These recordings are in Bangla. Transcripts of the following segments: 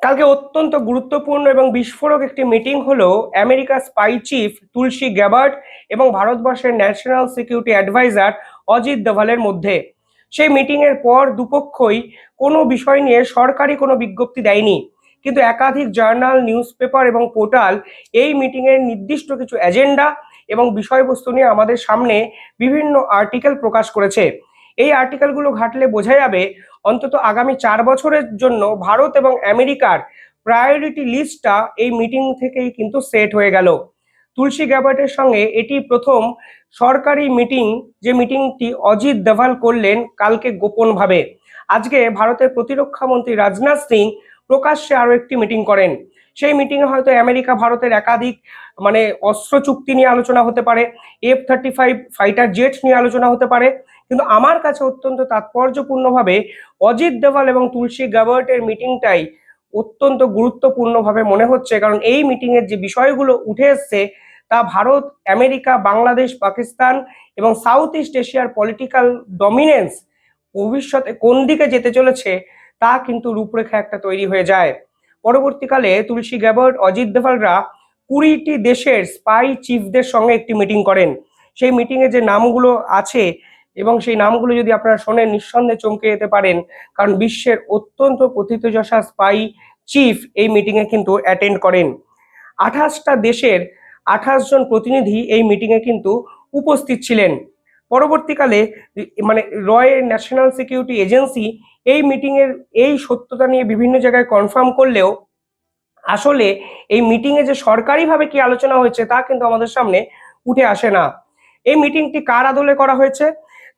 কালকে অত্যন্ত গুরুত্বপূর্ণ এবং বিস্ফোরক একটি মিটিং হলো আমেরিকার স্পাই চিফ তুলসী গ্যাবার্ড এবং ভারতবর্ষের ন্যাশনাল সিকিউরিটি অ্যাডভাইজার অজিত দোভালের মধ্যে। সেই মিটিং এর পর দুপক্ষই কোনো বিষয় নিয়ে সরকারি কোনো বিজ্ঞপ্তি দেয়নি, কিন্তু একাধিক জার্নাল, নিউজ পেপার এবং পোর্টাল এই মিটিং এর নির্দিষ্ট কিছু এজেন্ডা এবং বিষয়বস্তু নিয়ে আমাদের সামনে বিভিন্ন আর্টিকেল প্রকাশ করেছে। এই আর্টিকেলগুলো ঘাটলে বোঝা যাবে অন্তত আগামী 4 বছরের জন্য ভারত এবং আমেরিকার প্রায়োরিটি লিস্টটা এই মিটিং থেকেই কিন্তু সেট হয়ে গেল। তুলসী গ্যাবার্টের সঙ্গে এটি প্রথম সরকারি মিটিং, যে মিটিংটি অজিত দোভাল করলেন কালকে গোপনভাবে। আজকে ভারতের প্রতিরক্ষা মন্ত্রী রাজনাথ সিং প্রকাশ্যে আরো একটি মিটিং করেন। সেই মিটিংয়ে হয়তো আমেরিকা ভারতের একাধিক অস্ত্র চুক্তি নিয়ে আলোচনা হতে পারে, F-35 ফাইটার জেট নিয়ে আলোচনা হতে পারে, কিন্তু আমার কাছে অত্যন্ত তাৎপর্যপূর্ণভাবে অজিত দোভাল এবং তুলসী গ্যাবার্টের মিটিংটাই অত্যন্ত গুরুত্বপূর্ণভাবে মনে হচ্ছে, কারণ এই মিটিং এর যে বিষয়গুলো উঠে এসছে তা ভারত, আমেরিকা, বাংলাদেশ, পাকিস্তান এবং সাউথ ইস্ট এশিয়ার পলিটিক্যাল ডমিনেন্স ভবিষ্যতে কোন দিকে যেতে চলেছে তা কিন্তু রূপরেখা একটা তৈরি হয়ে যায়। পরবর্তীকালে তুলসী গ্যাবার্ট, অজিত দোভালরা 20টি দেশের স্পাই চিফদের সঙ্গে একটি মিটিং করেন। সেই মিটিংয়ে যে নামগুলো আছে এবং সেই নামগুলো যদি আপনারা শোনেন নিঃসন্দেহে চমকে যেতে পারেন, কারণ বিশ্বের অত্যন্ত প্রথিতযশা স্পাই চিফ এই মিটিংয়ে কিন্তু অ্যাটেন্ড করেন। 28টা দেশের 28 জন প্রতিনিধি এই মিটিংয়ে কিন্তু উপস্থিত ছিলেন। পরবর্তীকালে রয়ের ন্যাশনাল সিকিউরিটি এজেন্সি এই মিটিংয়ের এই সত্যতা নিয়ে বিভিন্ন জায়গায় কনফার্ম করলেও আসলে এই মিটিংয়ে যে সরকারিভাবে কি আলোচনা হয়েছে তা কিন্তু আমাদের সামনে উঠে আসে না। এই মিটিংটি কার আদলে করা হয়েছে?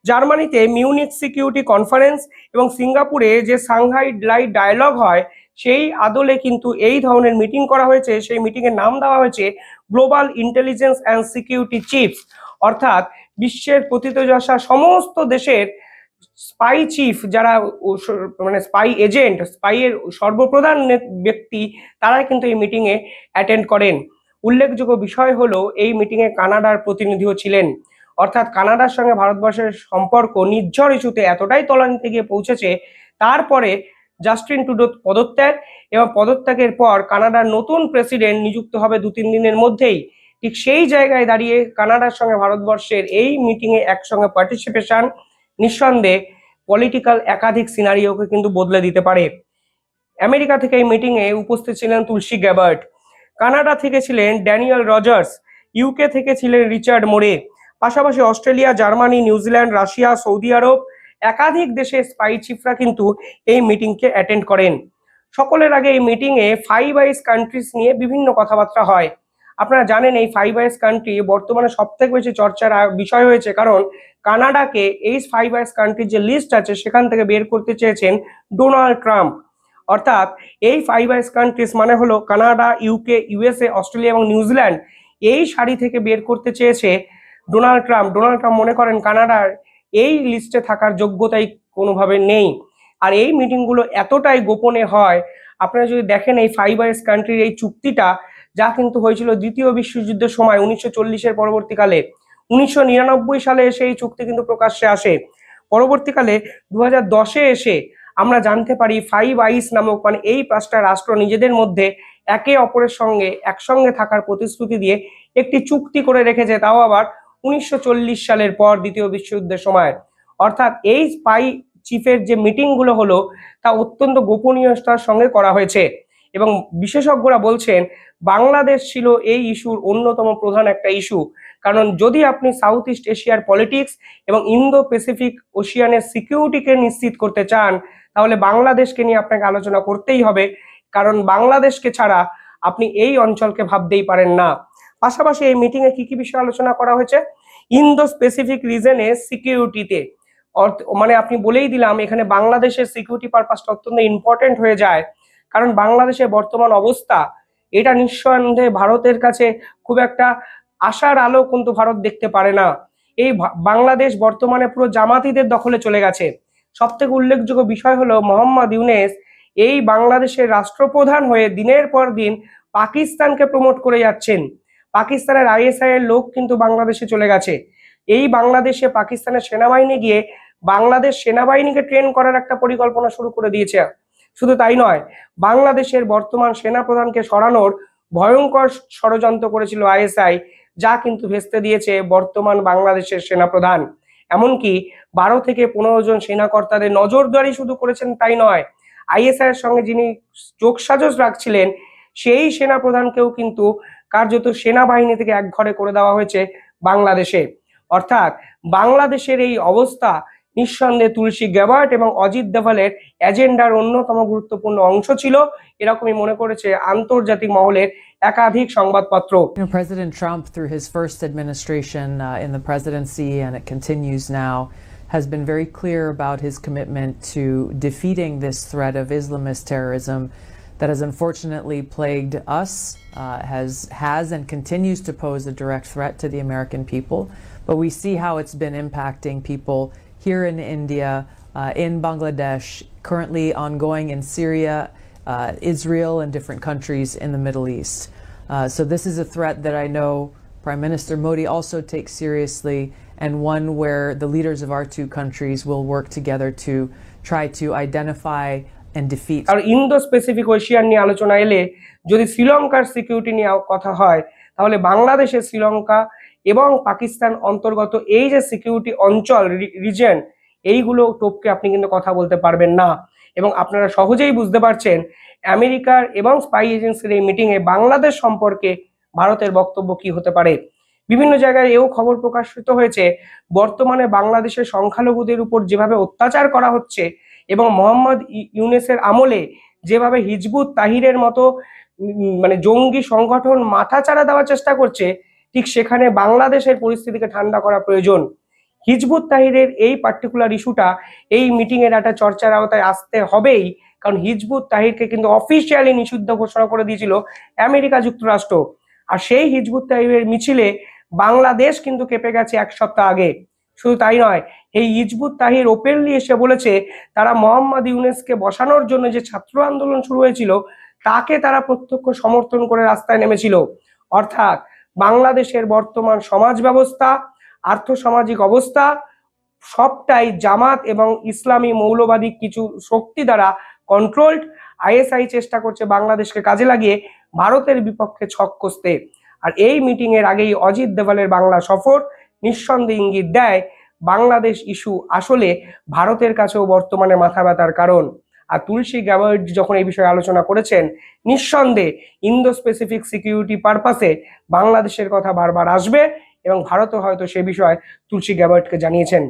জার্মানিতে মিউনিক সিকিউরিটি কনফারেন্স এবং সিঙ্গাপুরে যে সাংহাই লাইট ডায়ালগ হয় সেই আদলে কিন্তু এই ধরনের মিটিং করা হয়েছে। সেই মিটিং এর নাম দেওয়া হয়েছে global intelligence and security chiefs, অর্থাৎ বিশ্বের প্রথিতযশা সমস্ত দেশের স্পাই চিফ, যারা স্পাই এজেন্ট, স্পাই এর সর্বপ্রধান ব্যক্তি, তারাই কিন্তু এই মিটিং এ অ্যাটেন্ড করেন। উল্লেখযোগ্য বিষয় হলো এই মিটিং এ কানাডার প্রতিনিধিও ছিলেন, অর্থাৎ কানাডার সঙ্গে ভারতবর্ষের সম্পর্ক নির্ঝর ইস্যুতে এতটাই তলানিতে গিয়ে পৌঁছেছে। তারপরে জাস্টিন ট্রুডো পদত্যাগ, এবং পদত্যাগের পর কানাডার নতুন প্রেসিডেন্ট নিযুক্ত হবে 2-3 দিনের মধ্যেই। ঠিক সেই জায়গায় দাঁড়িয়ে কানাডার সঙ্গে ভারতবর্ষের এই মিটিং এ একসঙ্গে পার্টিসিপেশন নিঃসন্দেহে পলিটিক্যাল একাধিক সিনারিওকে কিন্তু বদলে দিতে পারে। আমেরিকা থেকে এই মিটিং এ উপস্থিত ছিলেন তুলসী গ্যাবার্ট, কানাডা থেকে ছিলেন ড্যানিয়েল রজার্স, ইউকে থেকে ছিলেন রিচার্ড মোরে, পাশাপাশি অস্ট্রেলিয়া, জার্মানি, নিউজিল্যান্ড, রাশিয়া, সৌদি আরব একাধিক দেশের স্পাই চিফরা কিন্তু এই মিটিংকে অ্যাটেন্ড করেন। সকলের আগে এই মিটিং এ 5 আইস কান্ট্রিজ নিয়ে বিভিন্ন কথাবার্তা হয়। আপনারা জানেন এই 5 আইস কান্ট্রি বর্তমানে সব থেকে বেশি চর্চার বিষয় হয়েছে, কারণ কানাডাকে এই 5 আইস কান্ট্রির যে লিস্ট আছে সেখান থেকে বের করতে চেয়েছেন ডোনাল্ড ট্রাম্প। অর্থাৎ এই 5 আইস কান্ট্রিজ মানে হলো কানাডা, ইউকে, ইউএসএ, অস্ট্রেলিয়া এবং নিউজিল্যান্ড, এই সারি থেকে বের করতে চেয়েছে ডোনাল্ড ট্রাম্প। ডোনাল্ড ট্রাম্প মনে করেন কানাডার এই লিস্টে থাকার যোগ্যতাই কোনোভাবে নেই। আর এই মিটিংগুলো এতটাই গোপনে হয়, আপনারা যদি দেখেন এই 5 আইস কান্ট্রির এই চুক্তিটা, যা কিন্তু হয়েছিল দ্বিতীয় বিশ্বযুদ্ধের সময় 1940-এর পরবর্তীকালে, 1999 সালে এসে এই চুক্তি কিন্তু প্রকাশ্যে আসে। পরবর্তীকালে 2010-এ এসে আমরা জানতে পারি 5 আইস নামক এই 5টা রাষ্ট্র নিজেদের মধ্যে একে অপরের সঙ্গে একসঙ্গে থাকার প্রতিশ্রুতি দিয়ে একটি চুক্তি করে রেখেছে, তাও আবার 1940 সালের পর দ্বিতীয় বিশ্বযুদ্ধের সময়। অর্থাৎ এই স্পাই চিফের যে মিটিংগুলো হলো তা অত্যন্ত গোপনীয়তার সঙ্গে করা হয়েছে, এবং বিশেষজ্ঞরা বলছেন বাংলাদেশ ছিল এই ইস্যুর অন্যতম প্রধান একটা ইস্যু। কারণ যদি আপনি সাউথ ইস্ট এশিয়ার পলিটিক্স এবং ইন্দো প্যাসিফিক ওশিয়ানের সিকিউরিটিকে নিশ্চিত করতে চান, তাহলে বাংলাদেশকে নিয়ে আপনাকে আলোচনা করতেই হবে, কারণ বাংলাদেশকে ছাড়া আপনি এই অঞ্চলকে ভাবতেই পারেন না। পাশাপাশি এই মিটিং এ কি কি বিষয় আলোচনা করা হয়েছে? ইন্দো স্পেসিফিক রিজনে সিকিউরিটিতে, আপনি বলেই দিলাম এখানে বাংলাদেশের সিকিউরিটি পারপাসটা অত্যন্ত ইম্পর্টেন্ট হয়ে যায়, কারণ বাংলাদেশের বর্তমান অবস্থা এটা নিঃসন্দেহে ভারতের কাছে খুব একটা আশার আলো কিন্তু ভারত দেখতে পারে না। এই বাংলাদেশ বর্তমানে পুরো জামাতিদের দখলে চলে গেছে। সব থেকে উল্লেখযোগ্য বিষয় হলো মোহাম্মদ ইউনেস এই বাংলাদেশের রাষ্ট্রপ্রধান হয়ে দিনের পর দিন পাকিস্তানকে প্রমোট করে যাচ্ছেন। পাকিস্তানের আইএসআই এর লোক কিন্তু বাংলাদেশে চলে গেছে। এই বাংলাদেশে পাকিস্তানের সেনাবাহিনী গিয়ে বাংলাদেশ সেনাবাহিনীকে ট্রেন করার একটা পরিকল্পনা শুরু করে দিয়েছে। শুধু তাই নয়, বাংলাদেশের বর্তমান সেনাপ্রধানকে সরানোর ভয়ঙ্কর ষড়যন্ত্র করেছিল আইএসআই, যা কিন্তু ভেস্তে দিয়েছে বর্তমান বাংলাদেশের সেনাপ্রধান। এমনকি 12 থেকে 15 জন সেনাকর্তাদের নজরদারি শুধু করেছেন তাই নয়, আইএসআই এর সঙ্গে যিনি যোগসাজশ রাখছিলেন সেই সেনাপ্রধানকেও কিন্তু কার্যত সেনাবাহিনী থেকে একঘরে করে দেওয়া হয়েছে বাংলাদেশে। অর্থাৎ বাংলাদেশের এই অবস্থা নিঃসন্দেহে তুলসী গ্যাবার্ট এবং অজিত দোভালের এজেন্ডার অন্যতম গুরুত্বপূর্ণ অংশ ছিল, এরকমই মনে করেছে আন্তর্জাতিক মহলের একাধিক সংবাদপত্র। President Trump, through his first administration in the presidency, and it continues now, has been very clear about his commitment to defeating this threat of Islamist terrorism that has unfortunately plagued us, has and continues to pose a direct threat to the American people. But we see how it's been impacting people here in India, in Bangladesh, currently ongoing in Syria, Israel, and different countries in the Middle East. So this is a threat that I know Prime Minister Modi also takes seriously, and one where the leaders of our two countries will work together to try to identify and defeat. আর ইন্দো স্পেসিফিক এশিয়ান নিয়ে আলোচনা এলে যদি শ্রীলঙ্কার সিকিউরিটি নিয়ে কথা হয়, তাহলে বাংলাদেশের শ্রীলঙ্কা এবং পাকিস্তান অন্তর্গত এই যে সিকিউরিটি অঞ্চল রিজন, এইগুলো টপকে আপনি কিন্তু কথা বলতে পারবেন না। এবং আপনারা সহজেই বুঝতে পারছেন আমেরিকার এবং স্পাই এজেন্সির এই মিটিংয়ে বাংলাদেশ সম্পর্কে ভারতের বক্তব্য কি হতে পারে। বিভিন্ন জায়গায় এও খবর প্রকাশিত হয়েছে, বর্তমানে বাংলাদেশের সংখ্যালঘুদের উপর যেভাবে অত্যাচার করা হচ্ছে এবং মোহাম্মদ ইউনূসের আমলে যেভাবে হিজবুত তাহিরের মতো মানে জঙ্গি সংগঠন মাথাচাড়া দেওয়ার চেষ্টা করছে, ঠিক সেখানে বাংলাদেশের পরিস্থিতিকে ঠান্ডা করা প্রয়োজন। হিজবুত তাহিরের এই পার্টিকুলার ইস্যুটা এই মিটিং এর একটা চর্চার আওতায় আসতে হবেই, কারণ হিজবুত তাহিরকে কিন্তু অফিসিয়ালি নিষিদ্ধ ঘোষণা করে দিয়েছিল আমেরিকা যুক্তরাষ্ট্র। আর সেই হিজবুত তাহিরের মিছিলে বাংলাদেশ কিন্তু কেঁপে গেছে এক সপ্তাহ আগে। শুধু তাই নয়, এই হিজবুত তাহির ওপেনলি এসে বলেছে তারা মোহাম্মদ ইউনূসকে বসানোর জন্য যে ছাত্র আন্দোলন শুরু হয়েছিল তাকে তারা প্রত্যক্ষ সমর্থন করে রাস্তায় নেমেছিল। অর্থাৎ বাংলাদেশের বর্তমান সমাজ ব্যবস্থা, আর্থসামাজিক অবস্থা সবটাই জামাত এবং ইসলামী মৌলবাদী কিছু শক্তি দ্বারা কন্ট্রোলড। আইএসআই চেষ্টা করছে বাংলাদেশকে কাজে লাগিয়ে ভারতের বিপক্ষে ছক কষতে। আর এই মিটিং এর আগেই অজিত দোভালের বাংলা সফর নিঃসন্দেহে ইঙ্গিত দেয় বাংলাদেশ ইস্যু আসলে ভারতের কাছেও বর্তমানে মাথা ব্যথার কারণ। আর তুলসী গ্যাবার্ট যখন এই বিষয়ে আলোচনা করেছেন, নিঃসন্দেহে ইন্দো স্পেসিফিক সিকিউরিটি পারপাসে বাংলাদেশের কথা বারবার আসবে এবং ভারতও হয়তো সে বিষয়ে তুলসী গ্যাবার্টকে জানিয়েছেন।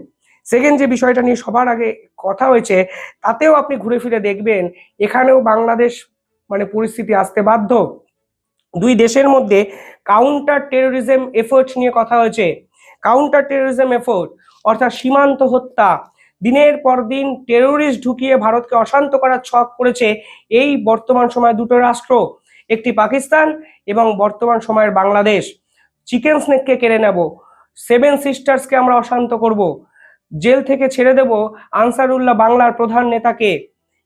সেকেন্ড যে বিষয়টা নিয়ে সবার আগে কথা হয়েছে, তাতেও আপনি ঘুরে ফিরে দেখবেন এখানেও বাংলাদেশ মানে পরিস্থিতি আসতে বাধ্য। দুই দেশের মধ্যে কাউন্টার টেরোরিজম এফোর্ট নিয়ে কথা হয়েছে। কাউন্টার টেরোরিজম এফোর্ট অর্থাৎ সীমান্ত হত্যা, দিনের পর দিন টেরোরিস্ট ঢুকিয়ে ভারতকে অশান্ত করার ছক করেছে এই বর্তমান সময় দুটো রাষ্ট্র, একটি পাকিস্তান এবং বর্তমান সময়ের বাংলাদেশ। চিকেন স্নেককে কেড়ে নেব, সেভেন সিস্টার্সকে আমরা অশান্ত করব, জেল থেকে ছেড়ে দেব আনসারুল্লাহ বাংলার প্রধান নেতাকে,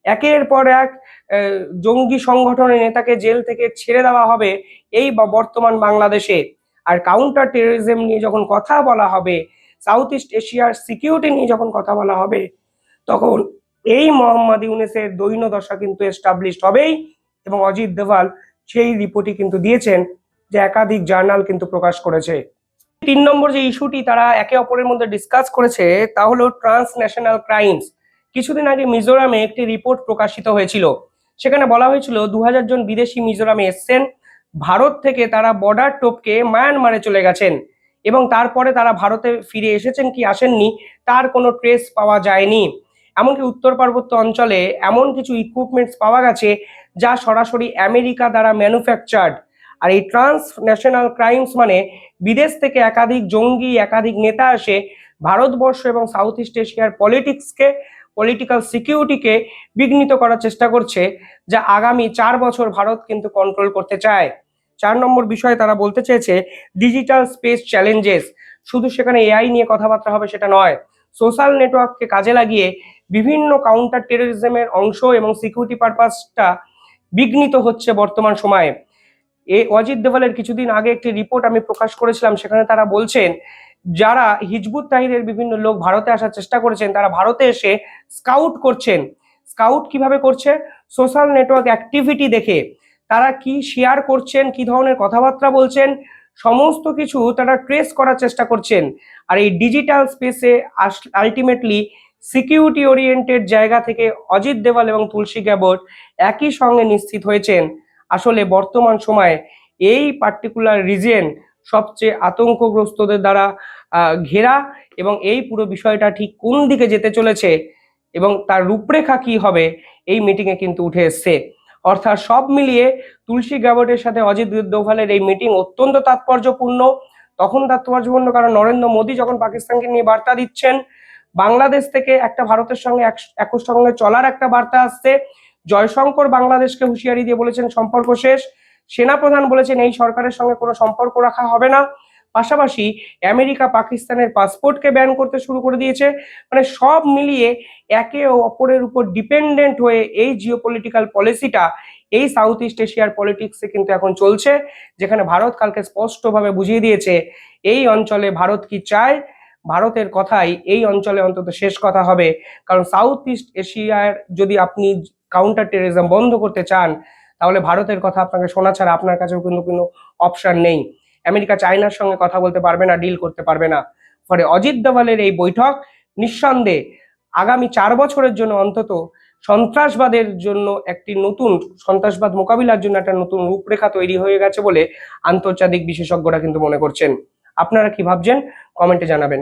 একের পর এক জঙ্গি সংগঠনের নেতাকে জেল থেকে ছেড়ে দেওয়া হবে এই বর্তমান বাংলাদেশে। আর কাউন্টার টেরোরিজম নিয়ে যখন কথা বলা হবে, সাউথ ইস্ট এশিয়ার সিকিউরিটি নিয়ে যখন কথা বলা হবে, তখন এই মোহাম্মদ ইউনূসের দৈন্য দশা কিন্তু এস্টাবলিশড হবেই। এবং অজিত দোভাল সেই রিপোর্টই কিন্তু দিয়েছেন, যে একাধিক জার্নাল কিন্তু প্রকাশ করেছে। 3 নম্বর যে ইস্যুটি তারা একে অপরের মধ্যে ডিসকাস করেছে তা হলো ট্রান্সন্যাশনাল ক্রাইমস। কিছুদিন আগে মিজোরামে একটি রিপোর্ট প্রকাশিত হয়েছিল, সেখানে বলা হয়েছিল 2000 জন বিদেশি মিজোরামে এসছেন, ভারত থেকে তারা বর্ডার টপকে মায়ানমারে চলে গেছেন এবং তারপরে তারা ভারতে ফিরে এসেছেন কি আসেননি তার কোনো ট্রেস পাওয়া যায়নি। এমনকি উত্তর পার্বত্য অঞ্চলে এমন কিছু ইকুইপমেন্টস পাওয়া গেছে যা সরাসরি আমেরিকা দ্বারা ম্যানুফ্যাকচার্ড। আর এই ট্রান্সন্যাশনাল ক্রাইমস মানে বিদেশ থেকে একাধিক জঙ্গি, একাধিক নেতা এসে ভারতবর্ষ এবং সাউথ ইস্ট এশিয়ার পলিটিক্যাল সিকিউরিটিকে বিঘ্নিত করার চেষ্টা করছে, যা আগামী 4 বছর ভারত কিন্তু কন্ট্রোল করতে চায়। 4 নম্বর বিষয়ে তারা বলতে চেয়েছে ডিজিটাল স্পেস চ্যালেঞ্জেস। শুধু সেখানে এআই নিয়ে কথাবার্তা হবে সেটা নয়, সোশ্যাল নেটওয়ার্ককে কাজে লাগিয়ে বিভিন্ন কাউন্টার টেরোরিজমের অংশ এবং সিকিউরিটি পারপাসটা বিঘ্নিত হচ্ছে বর্তমান সময়ে। অজিত দোভালের কিছুদিন আগে একটি রিপোর্ট আমি প্রকাশ করেছিলাম, সেখানে তারা বলছেন যারা হিজবুত তাহিরের বিভিন্ন লোক ভারতে আসার চেষ্টা করেছেন তারা ভারতে এসে স্কাউট করছেন। স্কাউট কিভাবে করছে? সোশ্যাল নেটওয়ার্ক অ্যাক্টিভিটি দেখে তারা কি শেয়ার করছেন, কি ধরনের কথাবার্তা বলছেন, সমস্ত কিছু তারা ট্রেস করার চেষ্টা করছেন। আর এই ডিজিটাল স্পেসে আলটিমেটলি সিকিউরিটি ওরিয়েন্টেড জায়গা থেকে অজিত দেওয়াল এবং তুলসী গ্যাবট একই সঙ্গে নিশ্চিত হয়েছেন আসলে বর্তমান সময়ে এই পার্টিকুলার রিজন সবচেয়ে আতঙ্কগ্রস্তদের দ্বারা ঘেরা, এবং এই পুরো বিষয়টা ঠিক কোন দিকে যেতে চলেছে এবং তার রূপরেখা কি হবে এই মিটিংয়ে কিন্তু উঠে এসছে। অর্থাৎ সব মিলিয়ে তুলসী গ্যাবটের সাথে অজিত দোভালের এই মিটিং অত্যন্ত তাৎপর্যপূর্ণ। তখন তাৎপর্যপূর্ণ কারণ নরেন্দ্র মোদী যখন পাকিস্তানকে নিয়ে বার্তা দিচ্ছেন, বাংলাদেশ থেকে একটা ভারতের সঙ্গে একর সঙ্গে চলার একটা বার্তা আসছে। জয়শঙ্কর বাংলাদেশকে হুঁশিয়ারি দিয়ে বলেছেন সম্পর্ক শেষ। সেনাপ্রধান বলেছেন এই সরকারের সঙ্গে কোনো সম্পর্ক রাখা হবে না। পাশাপাশি আমেরিকা পাকিস্তানের পাসপোর্টকে ব্যান করতে শুরু করে দিয়েছে। মানে সব মিলিয়ে একে অপরের উপর ডিপেন্ডেন্ট হয়ে এই জিওপলিটিক্যাল পলিসিটা এই সাউথ ইস্ট এশিয়ার পলিটিক্সে কিন্তু এখন চলছে, যেখানে ভারত কালকে স্পষ্টভাবে বুঝিয়ে দিয়েছে এই অঞ্চলে ভারত কি চায়। ভারতের কথাই এই অঞ্চলে অন্তত শেষ কথা হবে, কারণ সাউথ ইস্ট এশিয়ার যদি আপনি কাউন্টার টেররিজম বন্ধ করতে চান তাহলে ভারতের কথা আপনাকে শোনা ছাড়া আপনার কাছেও কিন্তু কোনো অপশন নেই। আমেরিকা চায়নার সঙ্গে কথা বলতে পারবে না, ডিল করতে পারবে না। ফলে অজিত দোভালের এই বৈঠক নিঃসন্দেহে আগামী 4 বছরের জন্য অন্তত সন্ত্রাসবাদের জন্য একটি নতুন সন্ত্রাসবাদ মোকাবিলার জন্য একটা নতুন রূপরেখা তৈরি হয়ে গেছে বলে আন্তর্জাতিক বিশেষজ্ঞরা কিন্তু মনে করছেন। আপনারা কি ভাবছেন কমেন্টে জানাবেন।